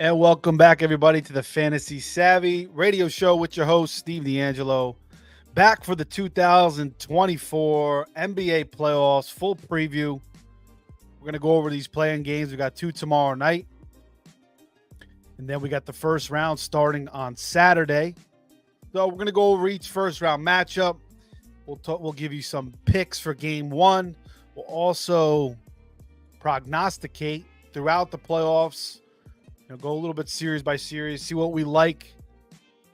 And welcome back, everybody, to the Fantasy Savvy radio show with your host, Steve D'Angelo. Back for the 2024 NBA playoffs, full preview. We're going to go over these playing games. We got two tomorrow night. And then we got the first round starting on Saturday. So we're going to go over each first round matchup. We'll give you some picks for game one. We'll also prognosticate throughout the playoffs. Go a little bit series by series, see what we like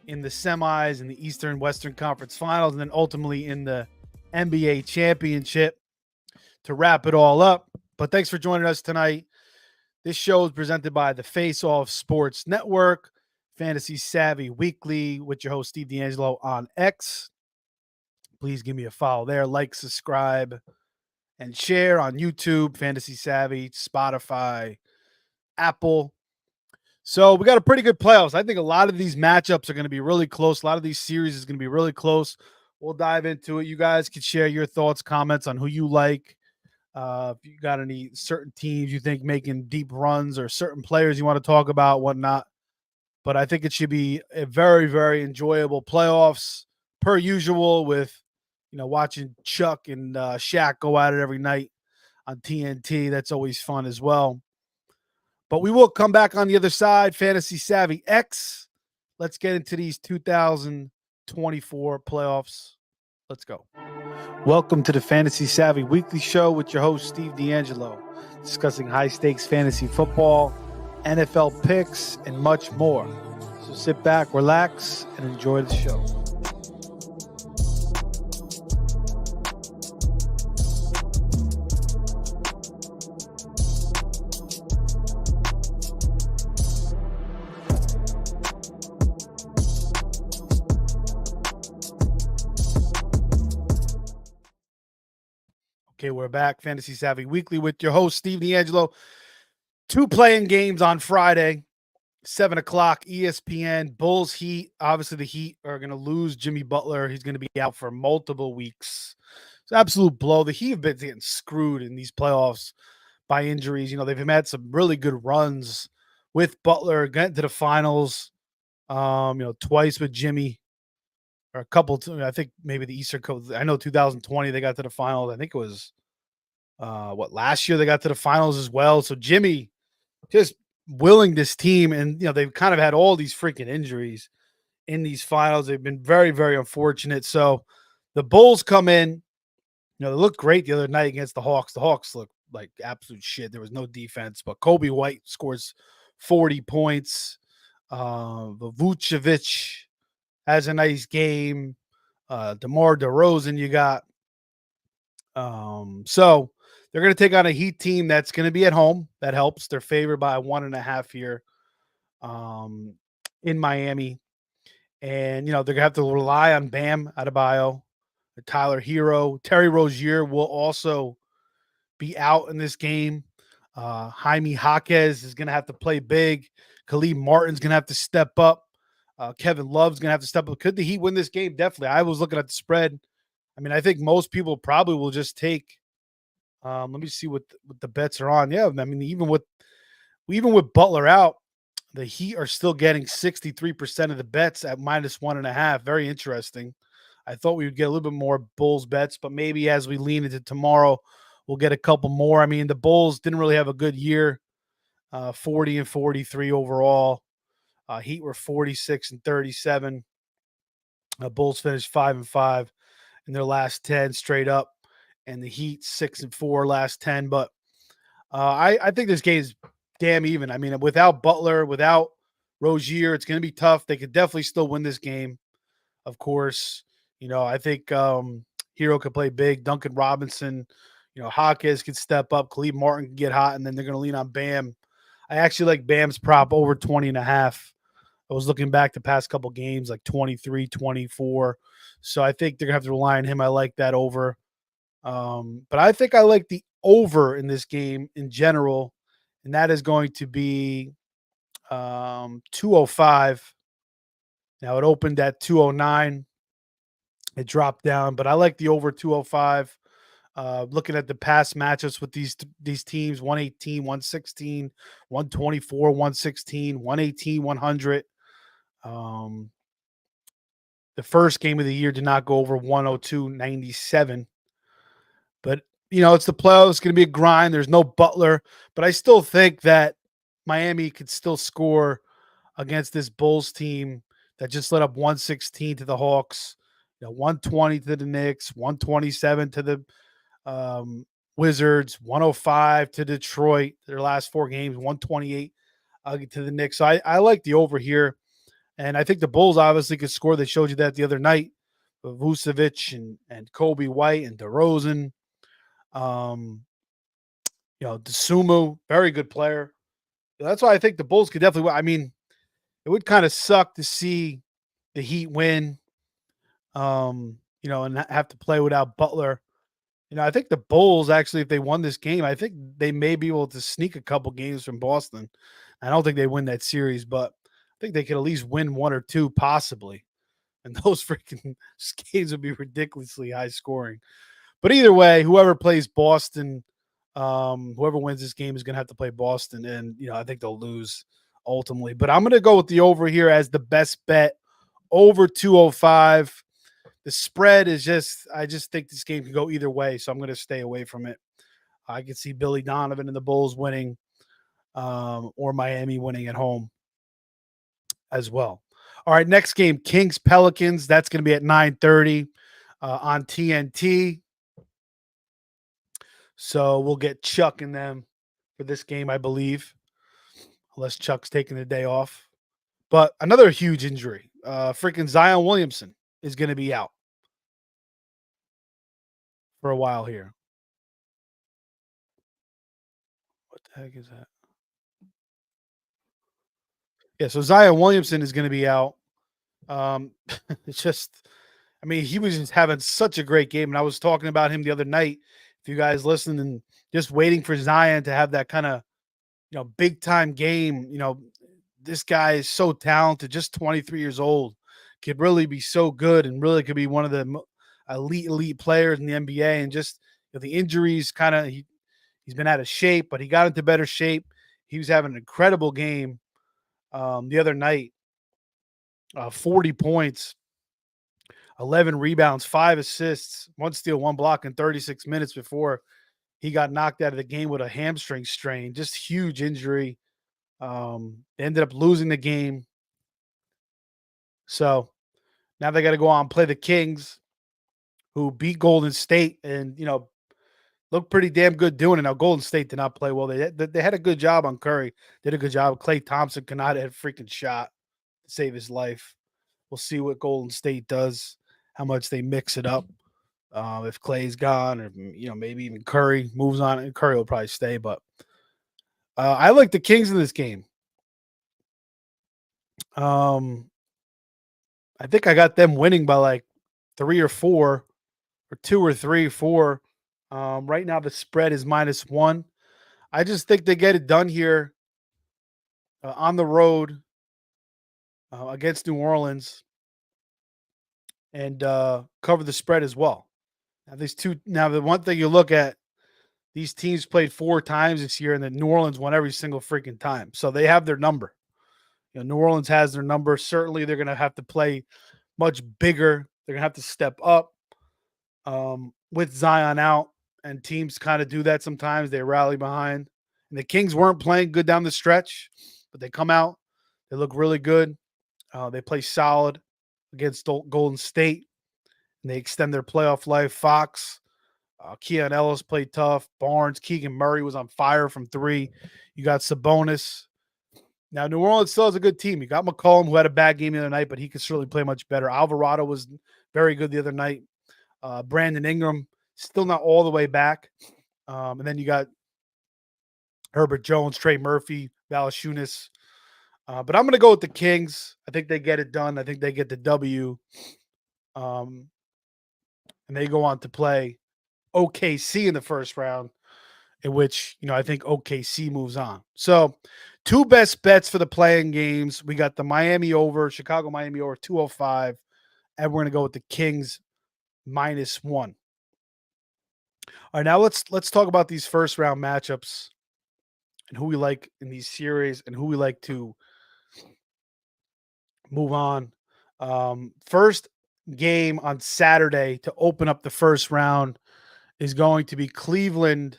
in the semis, in the Eastern Western Conference Finals, and then ultimately in the NBA Championship to wrap it all up. But thanks for joining us tonight. This show is presented by the Face Off Sports Network, Fantasy Savvy Weekly, with your host, Steve D'Angelo, on X. Please give me a follow there, like, subscribe, and share on YouTube, Fantasy Savvy, Spotify, Apple. So we got a pretty good playoffs. I think a lot of these matchups are going to be really close. A lot of these series is going to be really close. We'll dive into it. You guys can share your thoughts, comments on who you like. If you got any certain teams you think making deep runs or certain players you want to talk about, whatnot. But I think it should be a very, very enjoyable playoffs per usual with, watching Chuck and Shaq go at it every night on TNT. That's always fun as well. But we will come back on the other side, Fantasy Savvy X. Let's get into these 2024 playoffs. Let's go. Welcome to the Fantasy Savvy Weekly Show with your host, Steve D'Angelo, discussing high-stakes fantasy football, NFL picks, and much more. So sit back, relax, and enjoy the show. Okay, we're back. Fantasy Savvy Weekly with your host, Steve D'Angelo. Two playing games on Friday, 7 o'clock, ESPN, Bulls, Heat. Obviously, the Heat are going to lose Jimmy Butler. He's going to be out for multiple weeks. It's an absolute blow. The Heat have been getting screwed in these playoffs by injuries. They've had some really good runs with Butler, getting to the finals, twice with Jimmy. Or a couple, I think maybe the Eastern Coast. I know 2020 they got to the finals. I think it was last year they got to the finals as well. So Jimmy just willing this team, and they've kind of had all these freaking injuries in these finals. They've been very, very unfortunate. So the Bulls come in. They looked great the other night against the Hawks. The Hawks looked like absolute shit. There was no defense, but Kobe White scores 40 points. Vucevic has a nice game. DeMar DeRozan you got. So they're going to take on a Heat team that's going to be at home. That helps. They're favored by 1.5 here in Miami. And, they're going to have to rely on Bam Adebayo, Tyler Hero. Terry Rozier will also be out in this game. Jaime Jaquez is going to have to play big. Khalid Martin's going to have to step up. Kevin Love's going to have to step up. Could the Heat win this game? Definitely. I was looking at the spread. I mean, I think most people probably will just take. Let me see what the bets are on. Yeah, I mean, even with Butler out, the Heat are still getting 63% of the bets at -1.5. Very interesting. I thought we would get a little bit more Bulls bets, but maybe as we lean into tomorrow, we'll get a couple more. I mean, the Bulls didn't really have a good year. 40 and 43 overall. Heat were 46 and 37. Bulls finished 5-5 in their last 10 straight up, and the Heat 6-4 last 10. But I think this game is damn even. I mean, without Butler, without Rozier, it's going to be tough. They could definitely still win this game. Of course, I think Hero could play big. Duncan Robinson, Hawkins could step up. Khalid Martin can get hot, and then they're going to lean on Bam. I actually like Bam's prop over 20.5. I was looking back the past couple games, like 23, 24. So I think they're going to have to rely on him. I like that over. But I think I like the over in this game in general, and that is going to be 205. Now it opened at 209. It dropped down, but I like the over 205. Looking at the past matchups with these teams, 118, 116, 124, 116, 118, 100. Um, the first game of the year did not go over 102.97. But, it's the playoffs. It's going to be a grind. There's no Butler. But I still think that Miami could still score against this Bulls team that just let up 116 to the Hawks, 120 to the Knicks, 127 to the Wizards, 105 to Detroit, their last four games, 128 to the Knicks. So I like the over here. And I think the Bulls obviously could score. They showed you that the other night with Vucevic and Kobe White and DeRozan. Um, DeSumo, very good player. That's why I think the Bulls could definitely win. I mean, it would kind of suck to see the Heat win, and have to play without Butler. I think the Bulls actually, if they won this game, I think they may be able to sneak a couple games from Boston. I don't think they win that series, but I think they could at least win one or two, possibly. And those freaking games would be ridiculously high scoring. But either way, whoever plays Boston, whoever wins this game is going to have to play Boston, and I think they'll lose ultimately. But I'm going to go with the over here as the best bet, over 205. The spread is I just think this game can go either way, so I'm going to stay away from it. I can see Billy Donovan and the Bulls winning, or Miami winning at home as well. All right, next game, Kings Pelicans. That's going to be at 9:30 on TNT. So we'll get Chuck and them for this game, I believe, unless Chuck's taking the day off. But another huge injury. Freaking Zion Williamson is going to be out for a while here. What the heck is that? Yeah, so Zion Williamson is going to be out. It's just, I mean, he was just having such a great game, and I was talking about him the other night. If you guys listen, and just waiting for Zion to have that kind of, big time game. This guy is so talented, just 23 years old, could really be so good, and really could be one of the elite players in the NBA. And just the injuries, kind of, he's been out of shape, but he got into better shape. He was having an incredible game the other night. 40 points, 11 rebounds, 5 assists, 1 steal, 1 block in 36 minutes before he got knocked out of the game with a hamstring strain. Just huge injury. They ended up losing the game. So now they got to go on and play the Kings, who beat Golden State and, looked pretty damn good doing it. Now, Golden State did not play well. They had a good job on Curry. Did a good job. Klay Thompson could not have a freaking shot to save his life. We'll see what Golden State does, how much they mix it up. If Clay's gone, or maybe even Curry moves on, and Curry will probably stay. But I like the Kings in this game. I think I got them winning by like 3 or 4, or 2 or 3, 4. Right now the spread is -1. I just think they get it done here on the road against New Orleans, and cover the spread as well. Now the one thing you look at, these teams played 4 times this year, and then New Orleans won every single freaking time. So they have their number. New Orleans has their number. Certainly, they're going to have to play much bigger. They're going to have to step up with Zion out, and teams kind of do that sometimes. They rally behind. And the Kings weren't playing good down the stretch, but they come out. They look really good. They play solid against Golden State, and they extend their playoff life. Fox, Keon Ellis played tough. Barnes, Keegan Murray was on fire from 3. You got Sabonis. Now, New Orleans still has a good team. You got McCollum, who had a bad game the other night, but he could certainly play much better. Alvarado was very good the other night. Brandon Ingram, still not all the way back. And then you got Herbert Jones, Trey Murphy, Valanciunas. But I'm going to go with the Kings. I think they get it done. I think they get the W. And they go on to play OKC in the first round, in which, I think OKC moves on. So 2 best bets for the playing games. We got the Miami over, Chicago Miami over 205, and we're going to go with the Kings -1. All right, now let's talk about these first round matchups and who we like in these series and who we like to move on. First game on Saturday to open up the first round is going to be Cleveland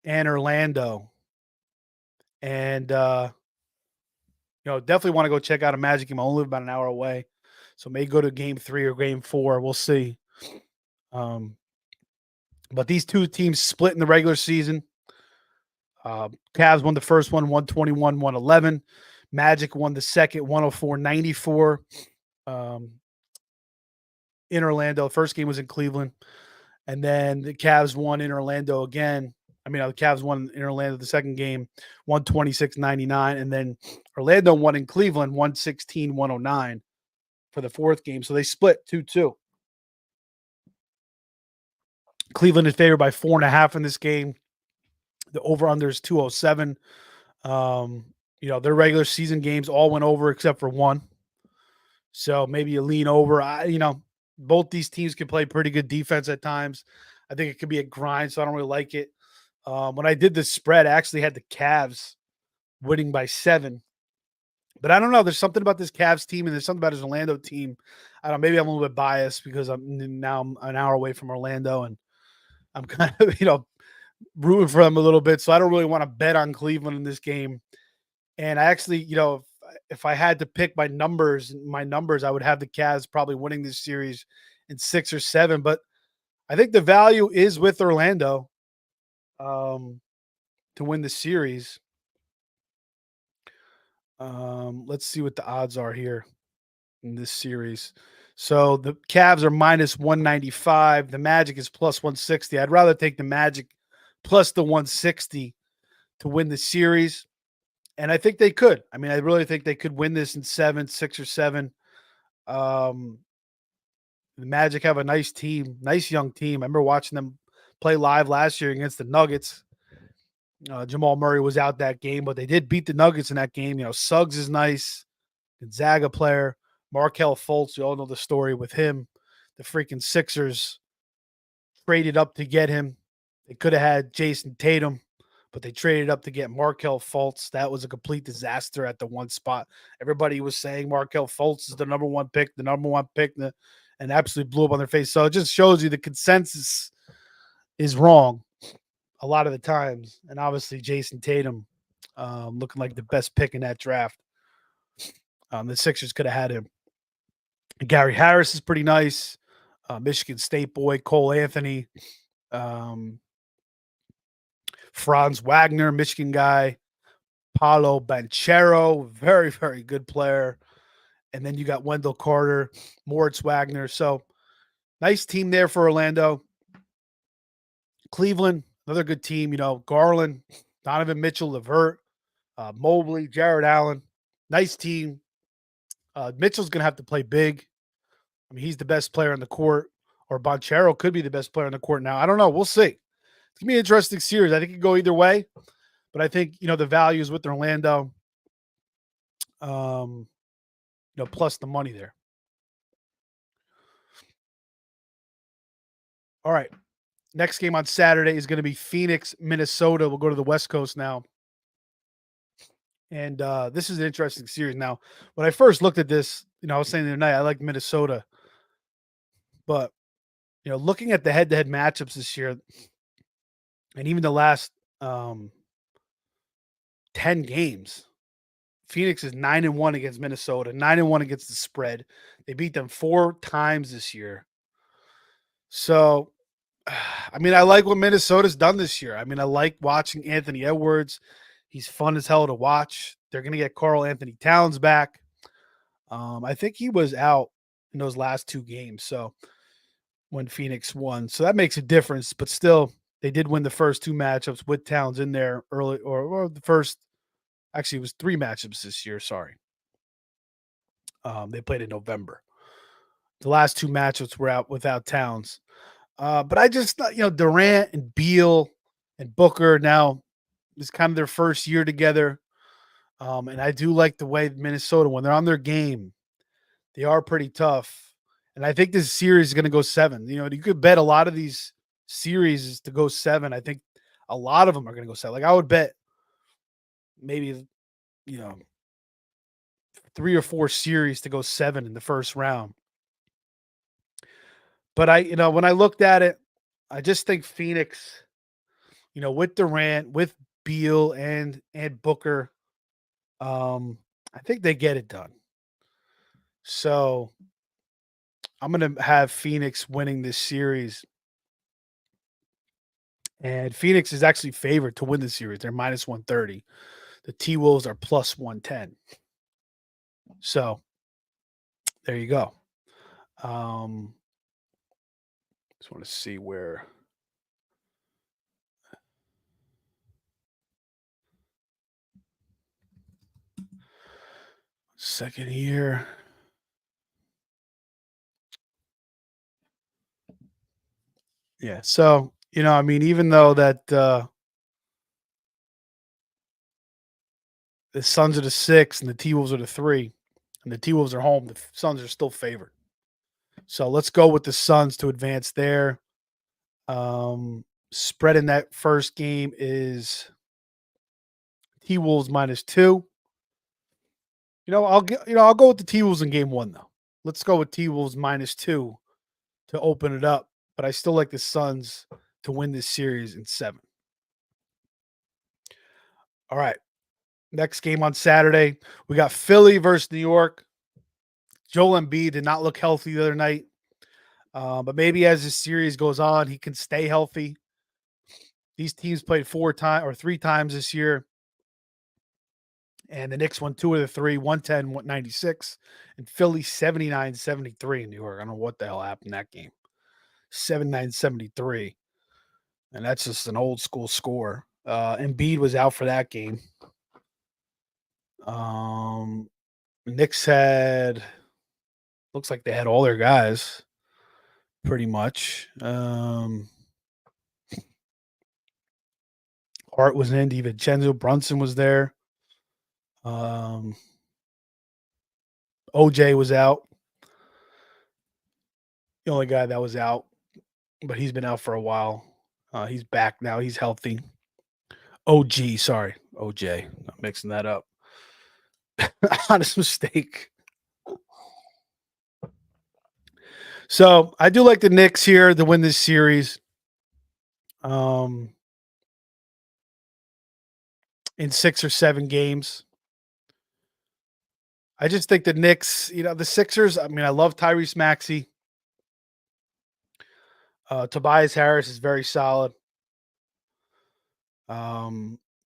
and Orlando. And definitely want to go check out a Magic game. I only live about an hour away. So may go to game 3 or game 4. We'll see. Um, but these two teams split in the regular season. Cavs won the first one, 121, 111. Magic won the second, 104-94. In Orlando. First game was in Cleveland. And then the Cavs won in Orlando again. The Cavs won in Orlando the second game, 126-99. And then Orlando won in Cleveland, 116-109 for the fourth game. So they split 2-2. Cleveland is favored by 4.5 in this game. The over-under is 207. Their regular season games all went over except for one. So maybe you lean over. Both these teams can play pretty good defense at times. I think it could be a grind, so I don't really like it. When I did the spread, I actually had the Cavs winning by 7. But I don't know. There's something about this Cavs team, and there's something about this Orlando team. I don't know. Maybe I'm a little bit biased because I'm an hour away from Orlando, and I'm kind of rooting for them a little bit. So I don't really want to bet on Cleveland in this game. And I actually, if I had to pick my numbers, I would have the Cavs probably winning this series in 6 or 7. But I think the value is with Orlando to win the series. Let's see what the odds are here in this series. So the Cavs are minus 195. The Magic is plus 160. I'd rather take the Magic plus the 160 to win the series. And I think they could. I really think they could win this in 6 or 7. The Magic have a nice team, nice young team. I remember watching them play live last year against the Nuggets. Jamal Murray was out that game, but they did beat the Nuggets in that game. Suggs is nice. Gonzaga player. Markelle Fultz, you all know the story with him. The freaking Sixers traded up to get him. They could have had Jason Tatum, but they traded up to get Markelle Fultz. That was a complete disaster at the one spot. Everybody was saying Markelle Fultz is the number one pick, and absolutely blew up on their face. So it just shows you the consensus is wrong a lot of the times. And obviously Jason Tatum looking like the best pick in that draft. The Sixers could have had him. Gary Harris is pretty nice. Michigan State boy, Cole Anthony. Franz Wagner, Michigan guy. Paolo Banchero, very, very good player. And then you got Wendell Carter, Moritz Wagner. So nice team there for Orlando. Cleveland, another good team. Garland, Donovan Mitchell, LeVert, Mobley, Jared Allen. Nice team. Mitchell's going to have to play big. He's the best player on the court, or Banchero could be the best player on the court now. I don't know. We'll see. It's going to be an interesting series. I think it could go either way, but I think, the value is with Orlando, plus the money there. All right. Next game on Saturday is going to be Phoenix, Minnesota. We'll go to the West Coast now. And this is an interesting series. Now, when I first looked at this, I was saying the other night, I like Minnesota. But, looking at the head-to-head matchups this year, and even the last 10 games, Phoenix is 9-1 against Minnesota, 9-1 against the spread. They beat them 4 times this year. So, I like what Minnesota's done this year. I like watching Anthony Edwards. He's fun as hell to watch. They're going to get Karl Anthony Towns back. I think he was out in those last 2 games. So when Phoenix won, so that makes a difference. But still, they did win the first 2 matchups with Towns in there early, or the first. Actually, it was 3 matchups this year. Sorry, they played in November. The last 2 matchups were out without Towns. But I just thought, Durant and Beal and Booker now is kind of their first year together. And I do like the way Minnesota, when they're on their game, they are pretty tough. And I think this series is going to go 7. You could bet a lot of these series to go 7. I think a lot of them are going to go 7. Like I would bet maybe, you know, 3 or 4 series to go 7 in the first round. But when I looked at it, I just think Phoenix, with Durant, with Beal and Booker, I think they get it done. So I'm going to have Phoenix winning this series. And Phoenix is actually favored to win the series. They're minus 130. The T-Wolves are plus 110. So there you go. Just want to see where. Second here. Yeah. So, even though that the Suns are the 6 and the T-Wolves are the 3, and the T-Wolves are home, the Suns are still favored. So let's go with the Suns to advance there. Spread in that first game is T-Wolves -2. I'll go with the T-Wolves in game 1 though. Let's go with T-Wolves -2 to open it up, but I still like the Suns to win this series in 7. All right. Next game on Saturday, we got Philly versus New York. Joel Embiid did not look healthy the other night, but maybe as the series goes on, he can stay healthy. These teams played 3 times this year, and the Knicks won 2 of the 3, 110-96, and Philly 79-73 in New York. I don't know what the hell happened in that game. 79-73, and that's just an old school score. Embiid was out for that game. Knicks looks like they had all their guys pretty much. Hart was in, DiVincenzo, Brunson was there. OJ was out. The only guy that was out, but he's been out for a while. He's back now. He's healthy. OJ. I'm mixing that up. Honest mistake. So I do like the Knicks here to win this series. In 6 or 7 games. I just think the Knicks, the Sixers, I love Tyrese Maxey. Tobias Harris is very solid.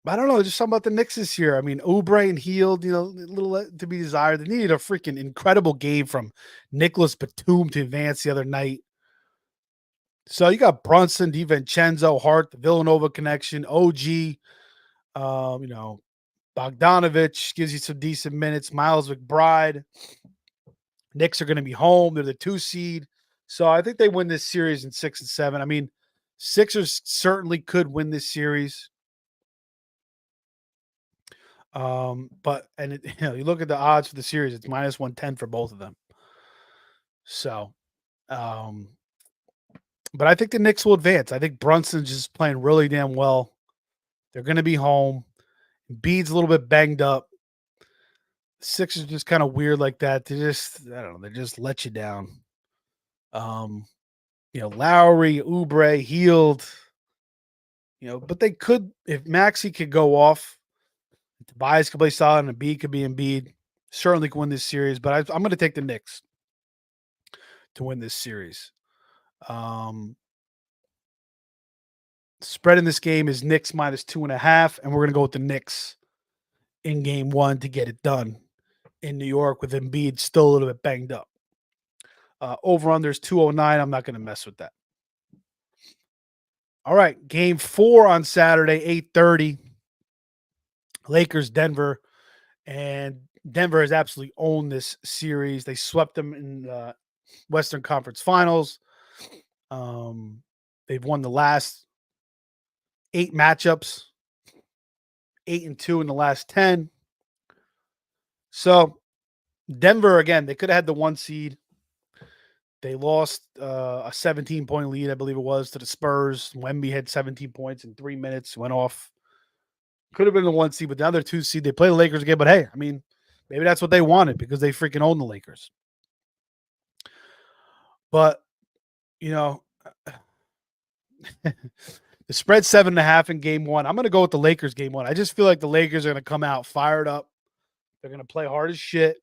I don't know, just something about the Knicks this year. Oubre and Hield, a little to be desired. They needed a freaking incredible game from Nicholas Batum to advance the other night. So you got Brunson, DiVincenzo, Hart, the Villanova connection, OG, Bogdanovich gives you some decent minutes. Miles McBride. Knicks are going to be home. They're the 2 seed. So I think they win this series in 6 and 7. Sixers certainly could win this series. But you look at the odds for the series, it's minus 110 for both of them. So, but I think the Knicks will advance. I think Brunson's just playing really damn well. They're going to be home. Embiid's a little bit banged up. Sixers just kind of weird like that. They just let you down. Lowry, Oubre, Hield, but they could, if Maxey could go off, Tobias could play solid, and Embiid could be Embiid. Certainly could win this series, but I'm going to take the Knicks to win this series. Spread in this game is Knicks -2.5, and we're going to go with the Knicks in game 1 to get it done in New York with Embiid still a little bit banged up. Over-under is 209. I'm not going to mess with that. All right, game 4 on Saturday, 8:30. Lakers, Denver, and Denver has absolutely owned this series. They swept them in the Western Conference Finals. They've won the last 8 matchups, 8-2 in the last 10. So Denver, again, they could have had the 1 seed. They lost a 17-point lead, I believe it was, to the Spurs. Wemby had 17 points in 3 minutes, went off. Could have been the 1 seed, but now they're 2 seed. They play the Lakers again, but hey, I mean, maybe that's what they wanted because they freaking own the Lakers. But, you know, the spread 7.5 in game one. I'm going to go with the Lakers game one. I just feel like the Lakers are going to come out fired up. They're going to play hard as shit.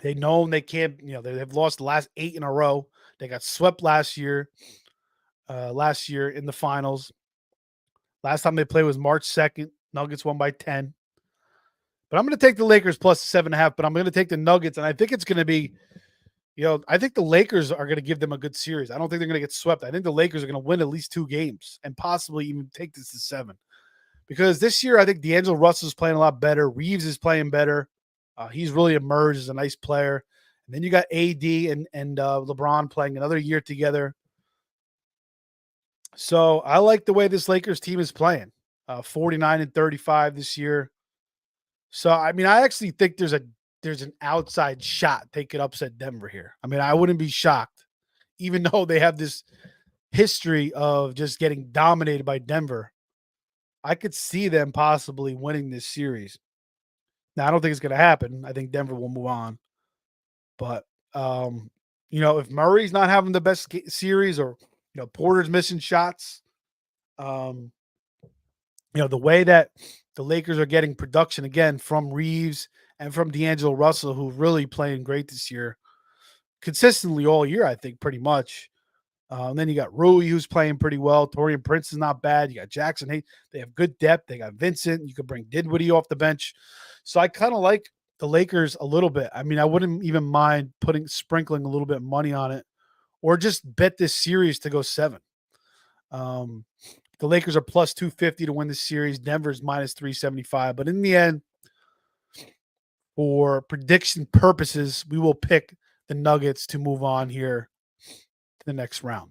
They know they can't, they've lost the last 8 in a row. They got swept last year in the finals. Last time they played was March 2nd. Nuggets won by 10. But I'm going to take the Lakers plus 7.5, but I'm going to take the Nuggets, and I think it's going to be, I think the Lakers are going to give them a good series. I don't think they're going to get swept. I think the Lakers are going to win at least 2 games and possibly even take this to 7. Because this year, I think D'Angelo Russell is playing a lot better. Reeves is playing better. He's really emerged as a nice player. And then you got AD and LeBron playing another year together. So I like the way this Lakers team is playing. 49-35 this year. So, I mean, I actually think there's an outside shot they could upset Denver here. I mean, I wouldn't be shocked, even though they have this history of just getting dominated by Denver. I could see them possibly winning this series. Now, I don't think it's going to happen. I think Denver will move on. But, if Murray's not having the best series or, Porter's missing shots, the way that the Lakers are getting production again from Reeves and from D'Angelo Russell, who's really playing great this year, consistently all year, I think, pretty much. And then you got Rui, who's playing pretty well. Taurean Prince is not bad. You got Jackson Hayes. They have good depth. They got Vincent. You could bring Dinwiddie off the bench. So I kind of like the Lakers a little bit. I mean, I wouldn't even mind sprinkling a little bit of money on it or just bet this series to go 7. The Lakers are plus 250 to win the series. Denver's minus 375. But in the end, for prediction purposes, we will pick the Nuggets to move on here to the next round.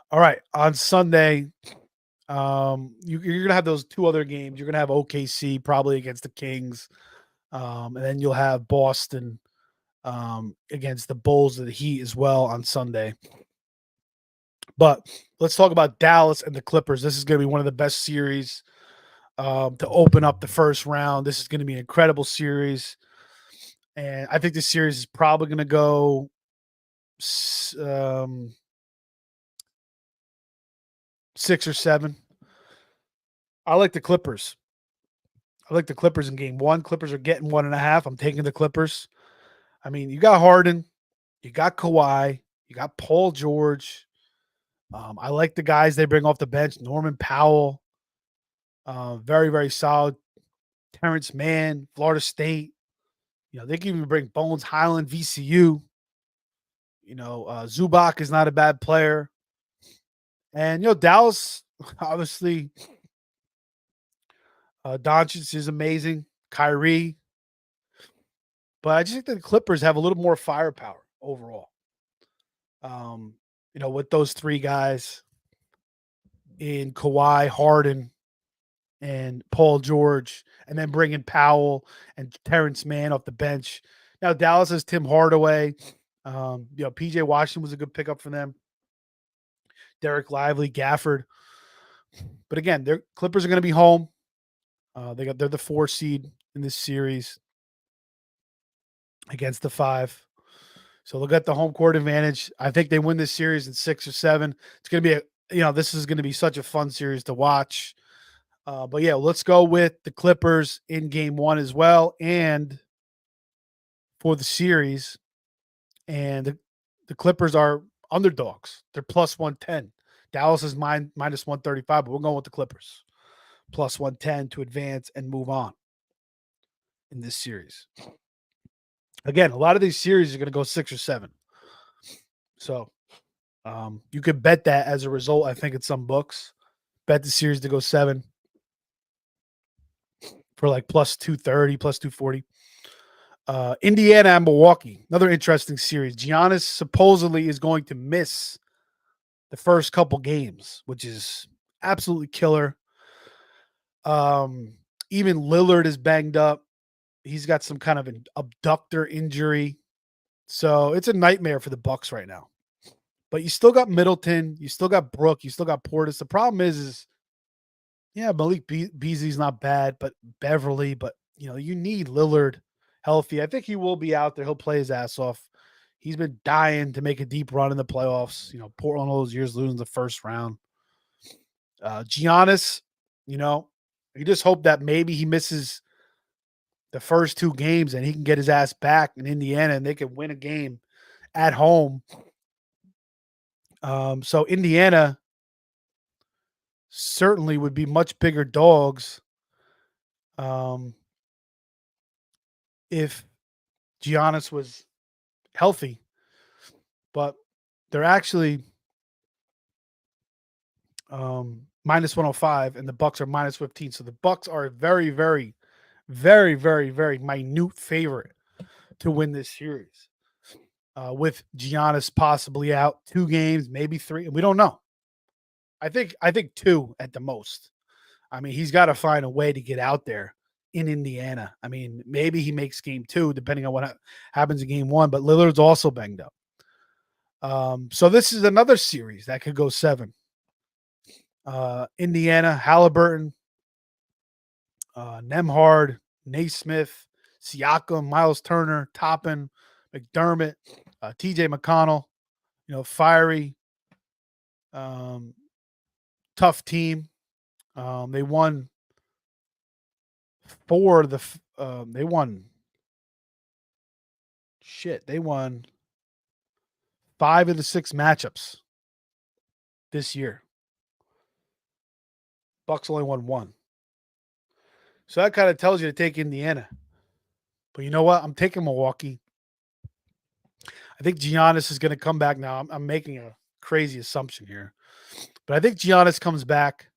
All right. On Sunday, you're going to have those 2 other games. You're going to have OKC probably against the Kings. And then you'll have Boston against the Bulls of the Heat as well on Sunday. But let's talk about Dallas and the Clippers. This is going to be one of the best series to open up the first round. This is going to be an incredible series. And I think this series is probably going to go 6 or 7. I like the Clippers. I like the Clippers in game 1. Clippers are getting 1.5. I'm taking the Clippers. I mean, you got Harden, you got Kawhi, you got Paul George. I like the guys they bring off the bench. Norman Powell, very, very solid. Terrence Mann, Florida State. They can even bring Bones Highland, VCU. Zubac is not a bad player. And, Dallas, obviously, Doncic is amazing. Kyrie. But I just think that the Clippers have a little more firepower overall. With those 3 guys in Kawhi, Harden, and Paul George, and then bringing Powell and Terrence Mann off the bench. Now, Dallas has Tim Hardaway. PJ Washington was a good pickup for them. Derek Lively, Gafford. But again, their Clippers are going to be home. They're the 4 seed in this series against the 5. So they'll get the home court advantage. I think they win this series in 6 or 7. It's going to be this is going to be such a fun series to watch. But yeah, let's go with the Clippers in game 1 as well. And for the series, and the Clippers are underdogs. They're plus 110. Dallas is minus 135, but we're going with the Clippers. Plus 110 to advance and move on in this series. Again, a lot of these series are going to go 6 or 7. So you could bet that as a result, I think, in some books. Bet the series to go 7 for like plus 230, plus 240. Indiana and Milwaukee, another interesting series. Giannis supposedly is going to miss the first couple games, which is absolutely killer. Even Lillard is banged up. He's got some kind of an abductor injury. So it's a nightmare for the Bucks right now. But you still got Middleton, you still got Brook, you still got Portis. The problem is yeah, Beasley's not bad, but Beverly, but you need Lillard healthy. I think he will be out there. He'll play his ass off. He's been dying to make a deep run in the playoffs. Portland all those years losing the first round. Giannis, you just hope that maybe he misses the first two games and he can get his ass back in Indiana and they can win a game at home. So Indiana certainly would be much bigger dogs if Giannis was healthy, but they're actually minus 105 and the Bucks are minus 15. So the Bucks are a very, very, very, very, very minute favorite to win this series. With Giannis possibly out 2 games, maybe 3. We don't know. I think 2 at the most. I mean, he's got to find a way to get out there in Indiana. I mean, maybe he makes game 2, depending on what happens in game 1. But Lillard's also banged up. So this is another series that could go 7. Indiana, Halliburton, Nembhard, Naismith, Siakam, Miles Turner, Toppin, McDermott, TJ McConnell, fiery, tough team. They won 4 of the they won 5 of the 6 matchups this year. Bucks only won 1. So that kind of tells you to take Indiana. But you know what? I'm taking Milwaukee. I think Giannis is going to come back now. I'm making a crazy assumption here. But I think Giannis comes back.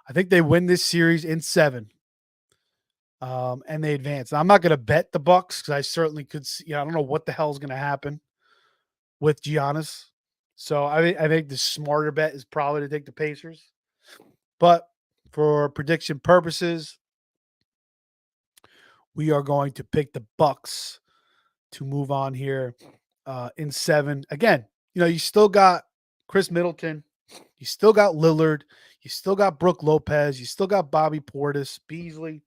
I think they win this series in 7. And they advance. Now, I'm not going to bet the Bucks because I certainly could see. I don't know what the hell is going to happen with Giannis. So I think the smarter bet is probably to take the Pacers. But for prediction purposes, we are going to pick the Bucks to move on here in 7. Again, you still got Chris Middleton. You still got Lillard. You still got Brook Lopez. You still got Bobby Portis, Beasley,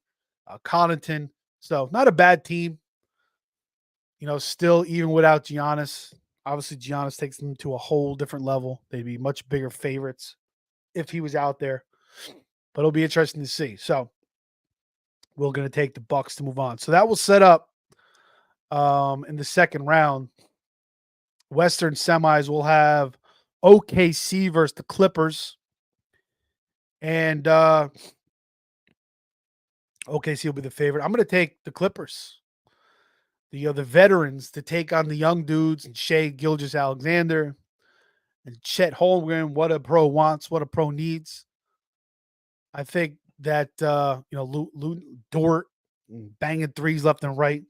Connaughton. So not a bad team. Still even without Giannis. Obviously, Giannis takes them to a whole different level. They'd be much bigger favorites if he was out there. But it'll be interesting to see. So we're going to take the Bucks to move on. So that will set up in the second round. Western semis will have OKC versus the Clippers. And OKC will be the favorite. I'm going to take the Clippers. The veterans to take on the young dudes and Shai Gilgeous-Alexander and Chet Holmgren. What a pro wants, what a pro needs. I think that Dort banging threes left and right.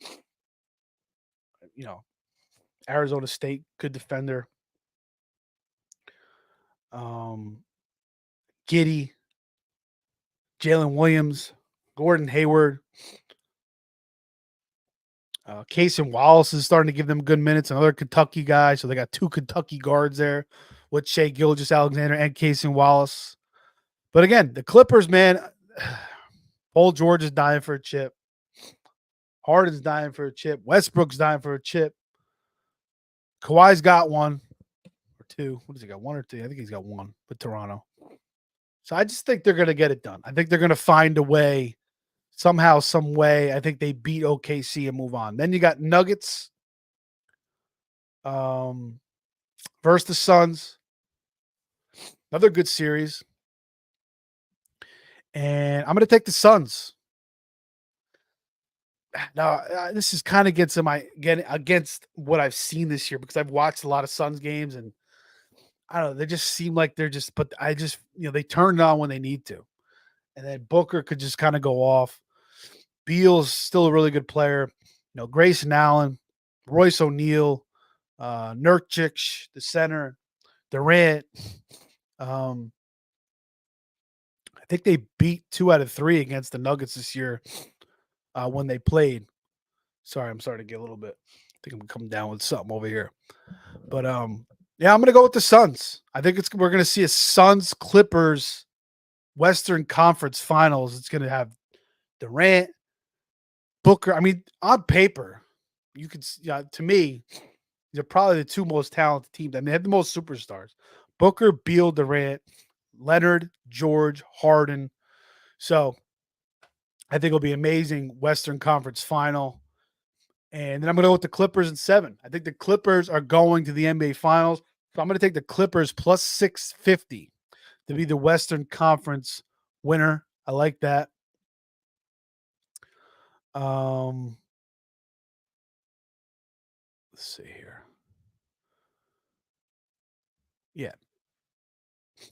Arizona State, good defender. Giddey, Jalen Williams, Gordon Hayward. Cason Wallace is starting to give them good minutes. Another Kentucky guy. So they got 2 Kentucky guards there with Shai Gilgeous-Alexander and Cason Wallace. But again, the Clippers, man, Paul George is dying for a chip. Harden's dying for a chip. Westbrook's dying for a chip. Kawhi's got 1 or 2. What does he got? 1 or 2? I think he's got 1 with Toronto. So I just think they're going to get it done. I think they're going to find a way. Somehow, some way, I think they beat OKC and move on. Then you got Nuggets versus the Suns. Another good series. And I'm going to take the Suns. Now, this is kind of against what I've seen this year because I've watched a lot of Suns games and I don't know. They just seem like but I just, they turn it on when they need to. And then Booker could just kind of go off. Beal's still a really good player. Grayson Allen, Royce O'Neal, Nurkic, the center, Durant. I think they beat 2 out of 3 against the Nuggets this year when they played. Sorry, I'm starting to get a little bit think I'm coming down with something over here. But yeah, I'm gonna go with the Suns. I think we're gonna see a Suns Clippers Western Conference Finals. It's gonna have Durant, Booker. I mean, on paper, you could to me, they're probably the two most talented teams. I mean, they have the most superstars: Booker, Beal, Durant, Leonard, George, Harden. So I think it'll be amazing Western Conference Final. And then I'm going to go with the Clippers in 7. I think the Clippers are going to the NBA Finals. So I'm going to take the Clippers plus 650 to be the Western Conference winner. I like that. Let's see here. Yeah.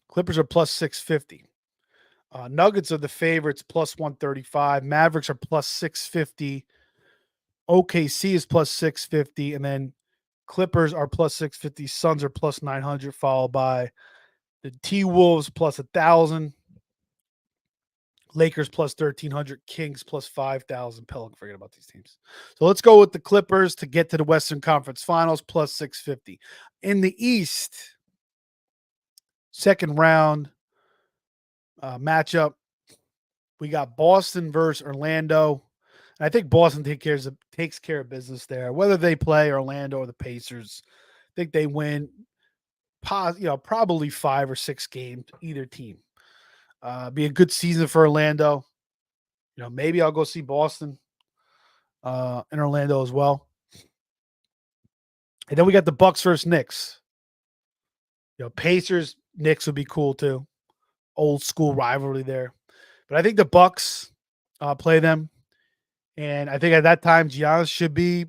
Clippers are plus 650. Nuggets are the favorites plus 135. Mavericks are plus 650. OKC is plus 650. And then Clippers are plus 650. Suns are plus 900, followed by the T-Wolves plus 1,000. Lakers plus 1,300. Kings plus 5,000. Pelican, forget about these teams. So let's go with the Clippers to get to the Western Conference Finals plus 650. In the East, second round matchup, we got Boston versus Orlando. And I think Boston takes care of business there. Whether they play Orlando or the Pacers, I think they win probably 5 or 6 games, either team. Be a good season for Orlando. Maybe I'll go see Boston in Orlando as well. And then we got the Bucks versus Knicks. Pacers, Knicks would be cool too. Old school rivalry there. But I think the Bucks play them. And I think at that time, Giannis should be,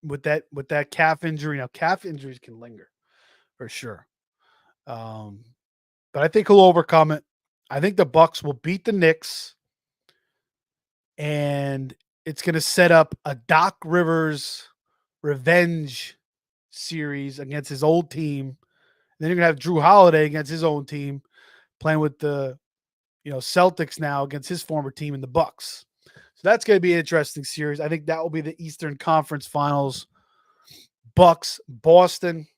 with that calf injury. Now, calf injuries can linger for sure. But I think he'll overcome it. I think the Bucks will beat the Knicks. And it's going to set up a Doc Rivers revenge series against his old team. And then you're going to have Drew Holiday against his own team, playing with the Celtics now against his former team in the Bucks. So that's going to be an interesting series. I think that will be the Eastern Conference Finals. Bucks, Boston.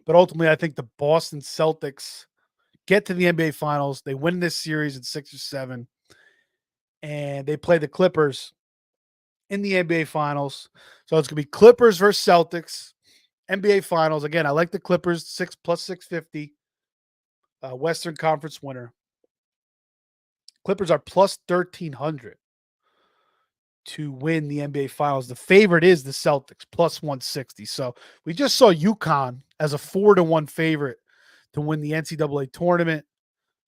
But ultimately, I think the Boston Celtics get to the NBA Finals. They win this series in 6 or 7. And they play the Clippers in the NBA Finals. So it's going to be Clippers versus Celtics, NBA Finals. Again, I like the Clippers, 6 plus 650. Western Conference winner. Clippers are plus 1,300 to win the NBA Finals. The favorite is the Celtics, plus 160. So we just saw UConn as a 4-1 favorite to win the NCAA tournament.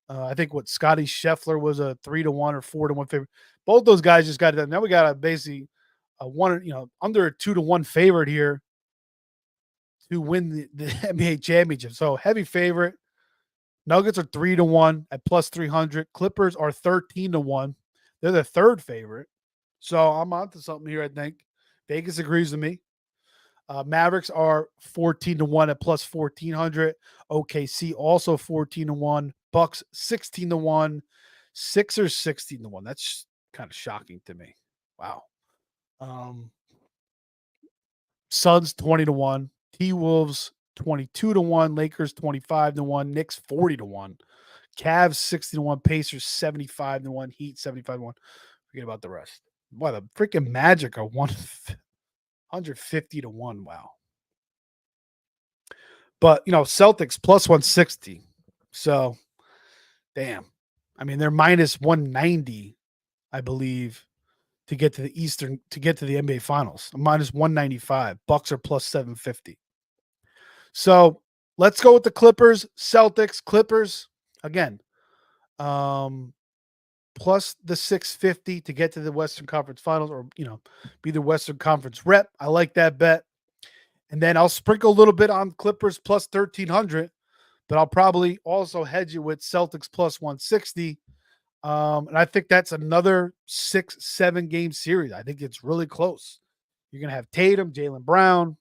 I think Scotty Scheffler was a 3-1 or 4-1 favorite. Both those guys just got it done. Now we got basically under a 2-1 favorite here to win the NBA championship. So heavy favorite. Nuggets are 3-1 at plus 300. Clippers are 13-1. They're the third favorite. So I'm onto something here, I think. Vegas agrees with me. Mavericks are 14-1 at plus 1,400. OKC also 14-1. Bucks 16-1. Sixers 16-1. That's kind of shocking to me. Wow. Suns 20-1. T-Wolves 22-1. Lakers 25-1. Knicks 40-1. Cavs 60-1. Pacers 75-1. Heat 75-1. Forget about the rest. Wow, the freaking Magic are 150-1. Wow. But, Celtics plus 160. So, damn. I mean, they're minus 190, I believe, to get to the NBA Finals. Minus 195. Bucks are plus 750. So, let's go with the Clippers, Celtics, Clippers. Again, plus the 650 to get to the Western Conference Finals, or be the Western Conference rep. I like that bet. And then I'll sprinkle a little bit on Clippers plus 1,300, but I'll probably also hedge it with Celtics plus 160. And I think that's another 6-7 game series. I think it's really close. You're going to have Tatum, Jaylen Brown,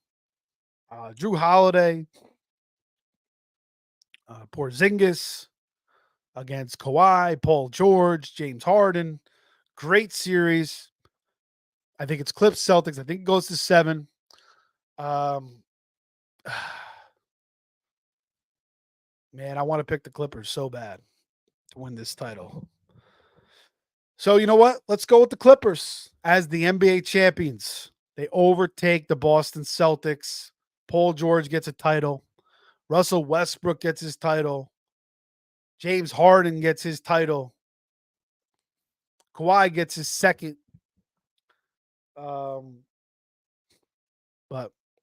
Drew Holiday, Porzingis against Kawhi, Paul George, James Harden. Great series. I think it's Clips Celtics. I think it goes to 7. Um, man, I want to pick the Clippers so bad to win this title. So you know what? Let's go with the Clippers as the NBA champions. They overtake the Boston Celtics. Paul George gets a title. Russell Westbrook gets his title. James Harden gets his title. Kawhi gets his second. But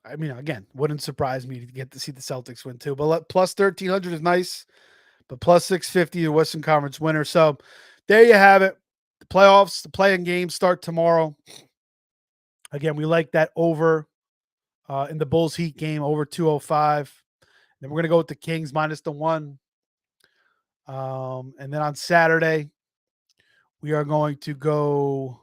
I mean, again, wouldn't surprise me to get to see the Celtics win too. But plus 1,300 is nice, but plus 650 the Western Conference winner. So there you have it. The playoffs, the playing games start tomorrow. Again, we like that over in the Bulls Heat game, over 205. Then we're going to go with the Kings minus the 1. And then on Saturday, we are going to go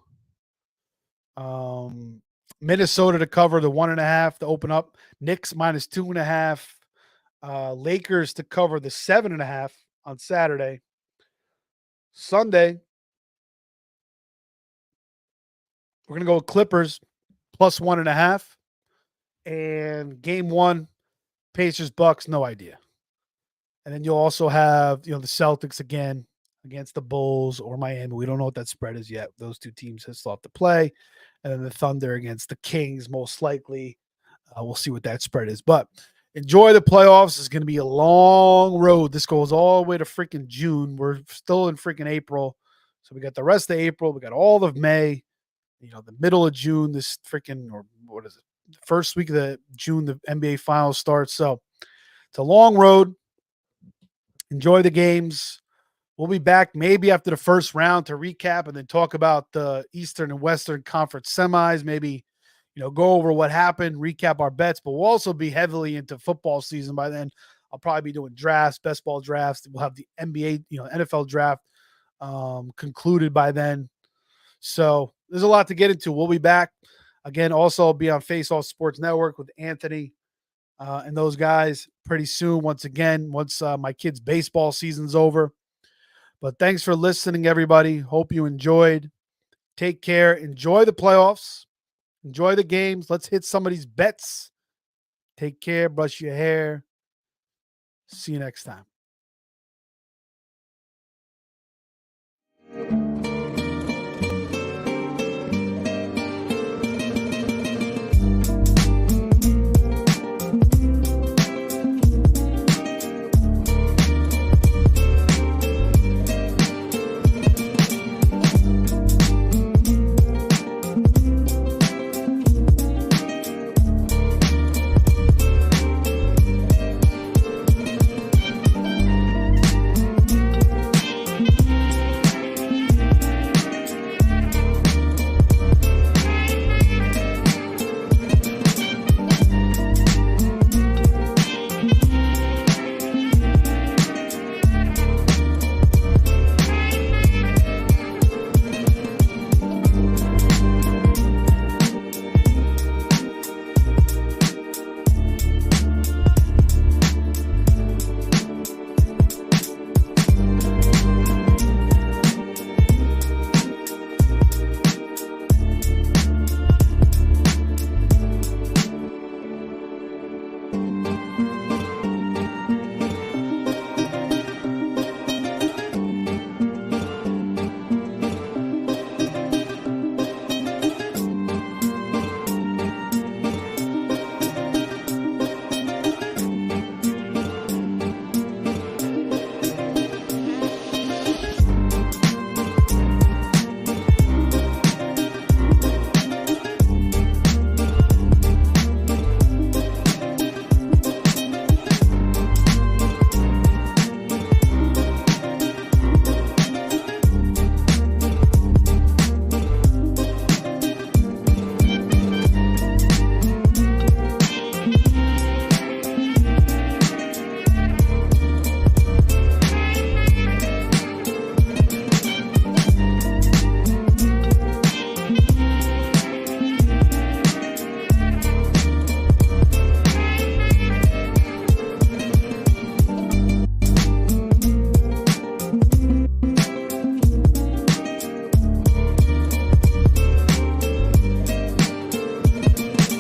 Minnesota to cover the 1.5 to open up. Knicks minus 2.5. Lakers to cover the 7.5 on Saturday. Sunday, we're going to go with Clippers plus 1.5. And game 1, Pacers Bucks, no idea. And then you'll also have, the Celtics again against the Bulls or Miami. We don't know what that spread is yet. Those two teams still have to play. And then the Thunder against the Kings, most likely. We'll see what that spread is. But enjoy the playoffs. It's going to be a long road. This goes all the way to freaking June. We're still in freaking April. So we got the rest of April. We got all of May. The middle of June, this freaking, or what is it? The first week of the June, the NBA Finals starts. So it's a long road. Enjoy the games. We'll be back maybe after the first round to recap and then talk about the Eastern and Western Conference semis. Maybe, go over what happened, recap our bets, but we'll also be heavily into football season by then. I'll probably be doing drafts, best ball drafts. We'll have the NBA, NFL draft concluded by then. So there's a lot to get into. We'll be back. Again, also I'll be on Face Off Sports Network with Anthony and those guys pretty soon. Once my kids' baseball season's over. But thanks for listening, everybody. Hope you enjoyed. Take care. Enjoy the playoffs. Enjoy the games. Let's hit some of these bets. Take care. Brush your hair. See you next time.